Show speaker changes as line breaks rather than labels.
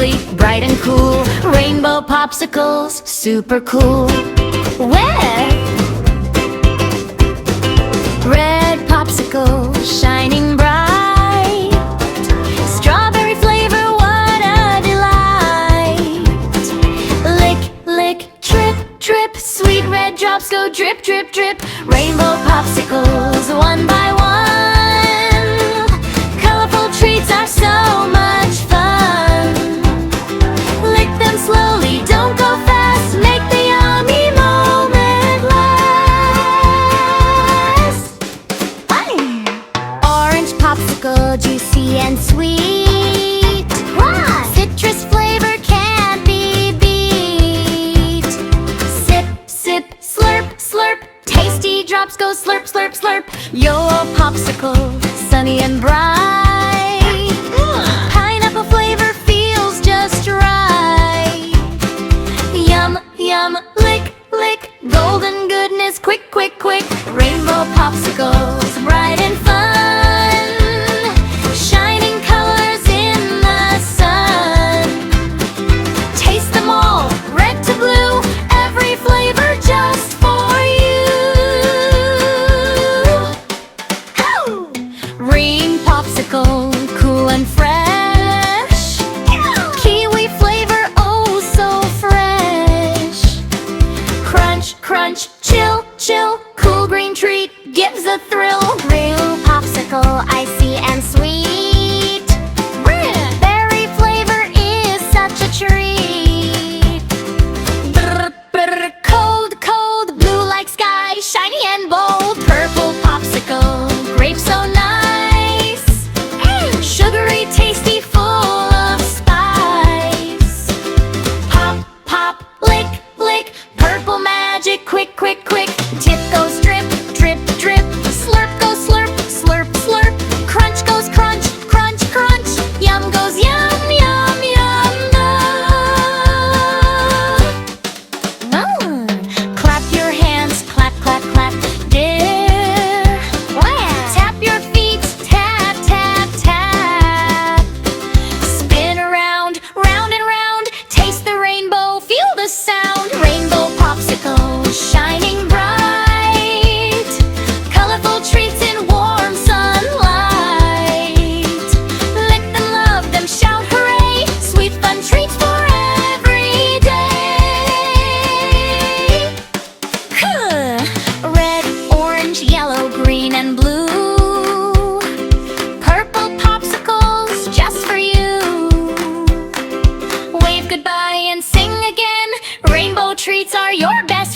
sparkly, bright and cool. Rainbow popsicles, super cool. Red popsicle, shining bright. Strawberry flavor, what a delight. Lick, lick, drip, drip. Sweet red drops go drip, drip, drip. Rainbow popsicles, one by one. Colorful treats are so much fun. Lick them slowly, don't go fast. Make the yummy moment last. Orange popsicle, juicy and sweet. Citrus flavor can't be beat. Sip, sip, slurp, slurp. Tasty drops go slurp, slurp, slurp. Yellow popsicle, sunny and bright. Pineapple flavor feels just right. Yum, yum, lick, lick. Golden goodness, quick, quick, quick. Rainbow popsicles, bright and fun. Shining colors in the sun. Taste them all, red to blue. Every flavor just for you. Green popsicle, cool and fresh. Kiwi flavor, oh so fresh. Crunch, crunch, chill, chill. Cool green treat gives a thrill. Real popsicle, icy and sweet. Berry flavor is such a treat. Brr, brr, cold, cold, blue like sky, shiny and bold. Purple popsicle, grape so nice. Sugary, tasty, full of spice. Pop, pop, lick, lick. Purple magic, quick, quick, quick. Tip goes drip, drip, drip. Slurp goes slurp, slurp, slurp. Crunch goes crunch, crunch, crunch. Yum goes yum, yum, yum. Clap your hands, clap, clap, clap. Dear. Tap your feet, tap, tap, tap. Spin around, round and round. Taste the rainbow, feel the sound. Rainbow popsicle, shining bright. Colorful treats in warm sunlight. Lick them, love them, shout hooray. Sweet fun treats for every day. Red, orange, yellow, green and blue. Purple popsicles just for you. Wave goodbye and sing again. Rainbow treats are your best